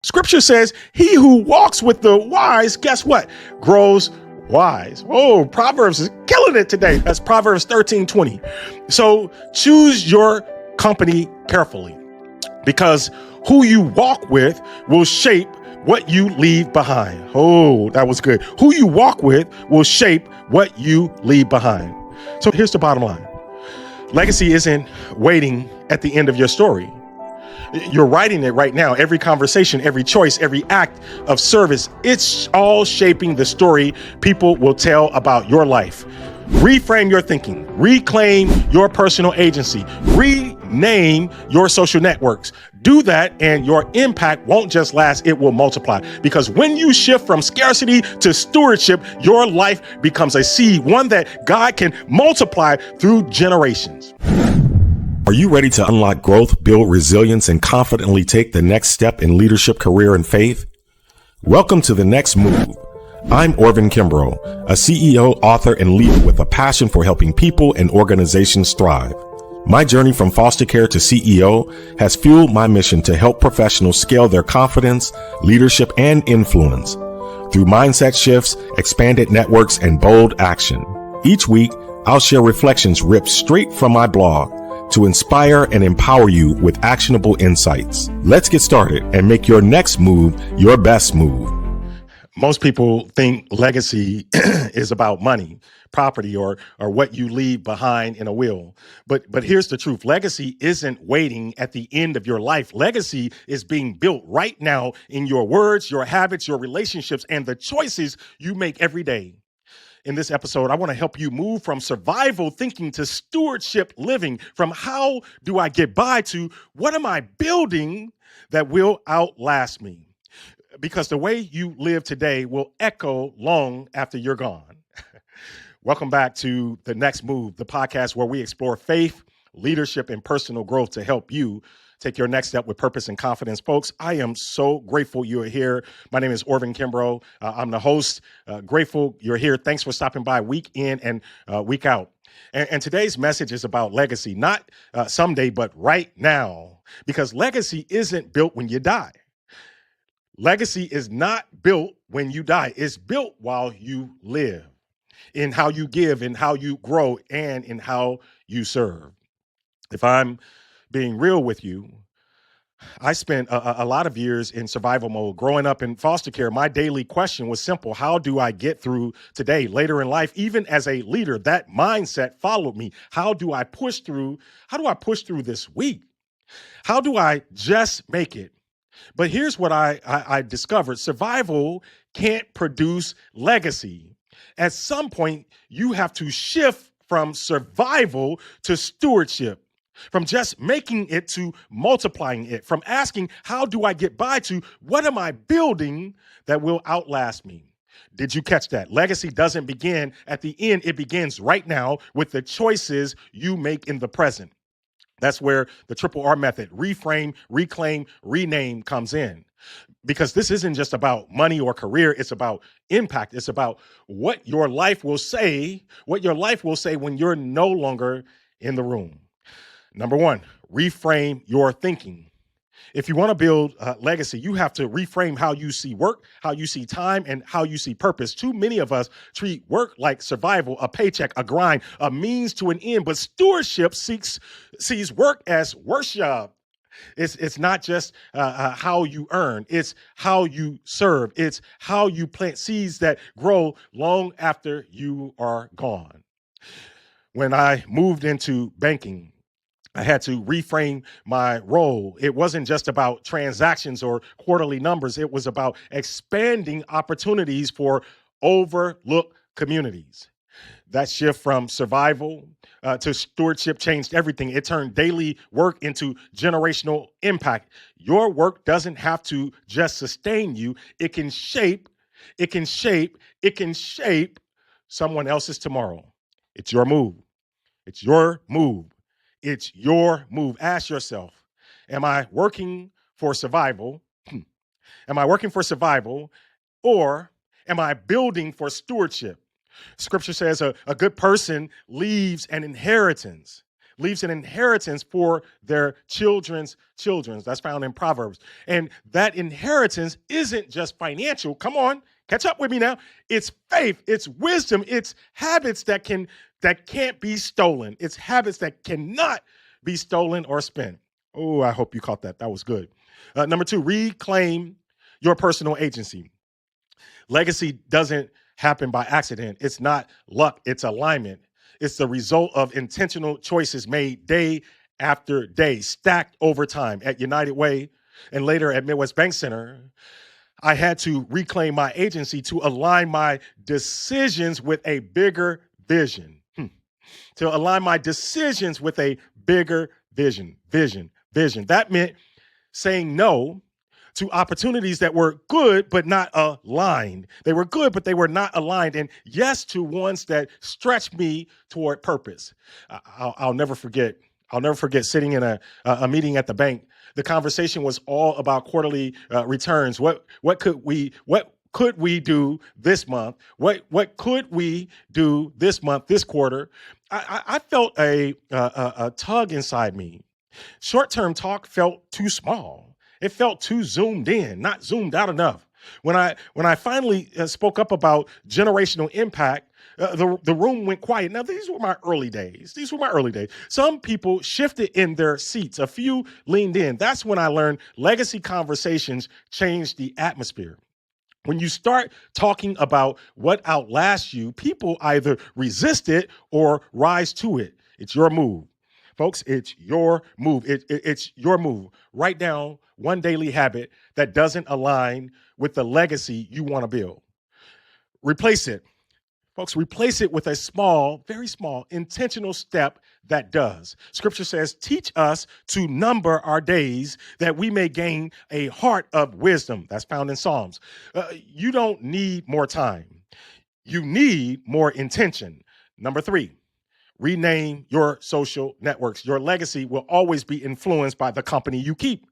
Scripture says, he who walks with the wise, guess what? Grows wise. Oh, Proverbs is killing it today. That's Proverbs 13:20. So choose your company carefully, because who you walk with will shape what you leave behind. Oh, that was good. Who you walk with will shape what you leave behind. So here's the bottom line. Legacy isn't waiting at the end of your story. You're writing it right now. Every conversation, every choice, every act of service, it's all shaping the story people will tell about your life. Reframe your thinking, reclaim your personal agency, rename your social networks. Do that and your impact won't just last, it will multiply. Because when you shift from scarcity to stewardship, your life becomes a seed, one that God can multiply through generations. Are you ready to unlock growth, build resilience, and confidently take the next step in leadership, career, and faith? Welcome to The Next Move. I'm Orvin Kimbrough, a CEO, author, and leader with a passion for helping people and organizations thrive. My journey from foster care to CEO has fueled my mission to help professionals scale their confidence, leadership, and influence through mindset shifts, expanded networks, and bold action. Each week, I'll share reflections ripped straight from my blog to inspire and empower you with actionable insights. Let's get started and make your next move your best move. Most people think legacy is about money, property, or what you leave behind in a will. But here's the truth. Legacy isn't waiting at the end of your life. Legacy is being built right now in your words, your habits, your relationships, and the choices you make every day. In this episode, I want to help you move from survival thinking to stewardship living, from how do I get by to what am I building that will outlast me? Because the way you live today will echo long after you're gone. Welcome back to The Next Move, the podcast where we explore faith, leadership, and personal growth to help you take your next step with purpose and confidence. Folks, I am so grateful you're here. My name is Orvin Kimbrough. I'm the host. Grateful you're here. Thanks for stopping by week in and week out. And today's message is about legacy, not someday, but right now. Because legacy isn't built when you die. Legacy is not built when you die. It's built while you live, in how you give, in how you grow, and in how you serve. If I'm being real with you, I spent a lot of years in survival mode. Growing up in foster care, my daily question was simple. How do I get through today? Later in life, even as a leader, that mindset followed me. How do I push through? How do I push through this week? How do I just make it? But here's what I discovered. Survival can't produce legacy. At some point, you have to shift from survival to stewardship. From just making it to multiplying it, from asking, how do I get by to what am I building that will outlast me? Did you catch that? Legacy doesn't begin at the end. It begins right now with the choices you make in the present. That's where the triple R method, reframe, reclaim, rename comes in. Because this isn't just about money or career. It's about impact. It's about what your life will say, when you're no longer in the room. Number one, reframe your thinking. If you want to build legacy, you have to reframe how you see work, how you see time, and how you see purpose. Too many of us treat work like survival, a paycheck, a grind, a means to an end. But stewardship sees work as worship. It's not just how you earn. It's how you serve. It's how you plant seeds that grow long after you are gone. When I moved into banking, I had to reframe my role. It wasn't just about transactions or quarterly numbers. It was about expanding opportunities for overlooked communities. That shift from survival to stewardship changed everything. It turned daily work into generational impact. Your work doesn't have to just sustain you. It can shape someone else's tomorrow. It's your move. It's your move. It's your move. Ask yourself, am I working for survival? Am I working for survival, or am I building for stewardship? Scripture says a good person leaves an inheritance. leaves an inheritance for their children's children. That's found in Proverbs. And that inheritance isn't just financial. Come on, catch up with me now. It's faith, it's wisdom, it's habits that can't be stolen. It's habits that cannot be stolen or spent. Oh, I hope you caught that. That was good. Number 2, reclaim your personal agency. Legacy doesn't happen by accident. It's not luck, it's alignment. It's the result of intentional choices made day after day, stacked over time. At United Way and later at Midwest Bank Center, I had to reclaim my agency to align my decisions with a bigger vision. To align my decisions with a bigger vision. That meant saying no to opportunities that were good but not aligned. They were good, but they were not aligned. And yes to ones that stretched me toward purpose. I'll never forget. I'll never forget sitting in a meeting at the bank. The conversation was all about quarterly returns. What could we do this month? What could we do this month, this quarter? I felt a tug inside me. Short-term talk felt too small. It felt too zoomed in, not zoomed out enough. When I finally spoke up about generational impact, the room went quiet. Now, these were my early days. Some people shifted in their seats. A few leaned in. That's when I learned legacy conversations change the atmosphere. When you start talking about what outlasts you, people either resist it or rise to it. It's your move. Folks, it's your move. It's your move. Write down one daily habit that doesn't align with the legacy you want to build. Replace it. Folks, replace it with a small, very small, intentional step that does. Scripture says, teach us to number our days that we may gain a heart of wisdom. That's found in Psalms. You don't need more time. You need more intention. Number 3. Rename your social networks. Your legacy will always be influenced by the company you keep.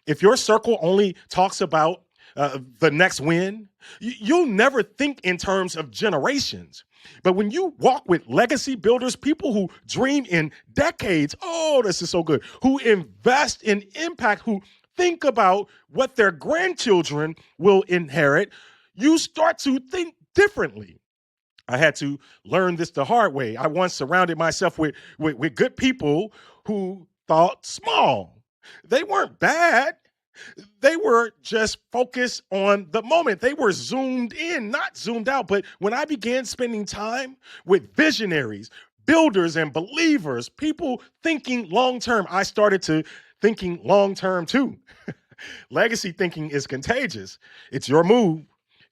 If your circle only talks about the next win, you'll never think in terms of generations. But when you walk with legacy builders, people who dream in decades, oh, this is so good, who invest in impact, who think about what their grandchildren will inherit, you start to think differently. I had to learn this the hard way. I once surrounded myself with good people who thought small. They weren't bad. They were just focused on the moment. They were zoomed in, not zoomed out. But when I began spending time with visionaries, builders, and believers, people thinking long-term, I started to thinking long-term too. Legacy thinking is contagious. It's your move.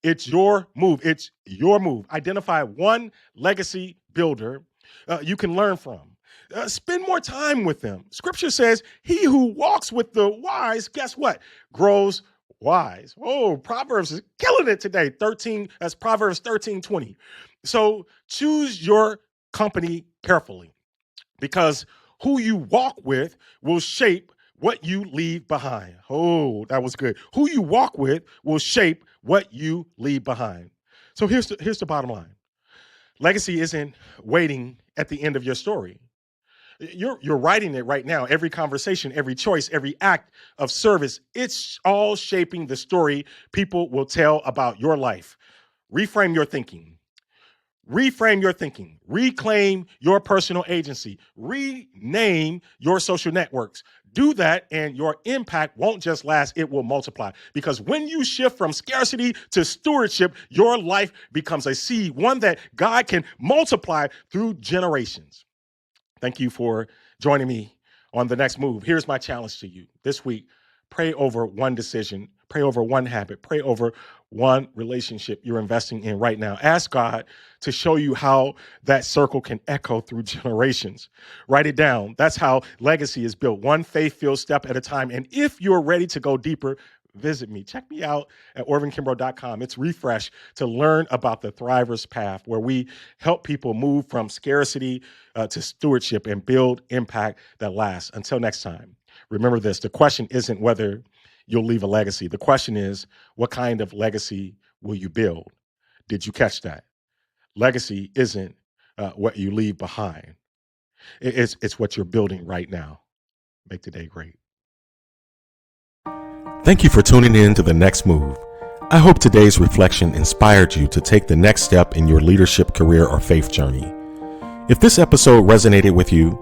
It's your move. It's your move. Identify one legacy builder you can learn from. Spend more time with them. Scripture says, he who walks with the wise, guess what? Grows wise. Oh, Proverbs is killing it today. That's Proverbs 13:20. So choose your company carefully, because who you walk with will shape what you leave behind. Oh, that was good. Who you walk with will shape what you leave behind. So here's the bottom line. Legacy isn't waiting at the end of your story. You're writing it right now. Every conversation, every choice, every act of service, it's all shaping the story people will tell about your life. Reframe your thinking. Reframe your thinking. Reclaim your personal agency. Rename your social networks. Do that, and your impact won't just last, it will multiply. Because when you shift from scarcity to stewardship, your life becomes a seed, one that God can multiply through generations. Thank you for joining me on The Next Move. Here's my challenge to you this week. Pray over one decision, pray over one habit, pray over one relationship you're investing in right now. Ask God to show you how that circle can echo through generations. Write it down. That's how legacy is built, one faith-filled step at a time. And if you're ready to go deeper, visit me. Check me out at orvinkimbrough.com. It's Refresh to learn about the Thrivers path, where we help people move from scarcity to stewardship and build impact that lasts. Until next time, remember this. The question isn't whether you'll leave a legacy. The question is, what kind of legacy will you build? Did you catch that? Legacy isn't what you leave behind. It's what you're building right now. Make today great. Thank you for tuning in to The Next Move. I hope today's reflection inspired you to take the next step in your leadership, career, or faith journey. If this episode resonated with you,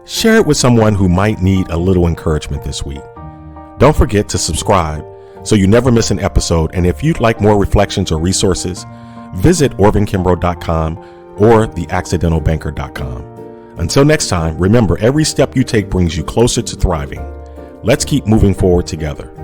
share it with someone who might need a little encouragement this week. Don't forget to subscribe so you never miss an episode. And if you'd like more reflections or resources, visit orvinkimbrough.com or theaccidentalbanker.com. Until next time, remember, every step you take brings you closer to thriving. Let's keep moving forward together.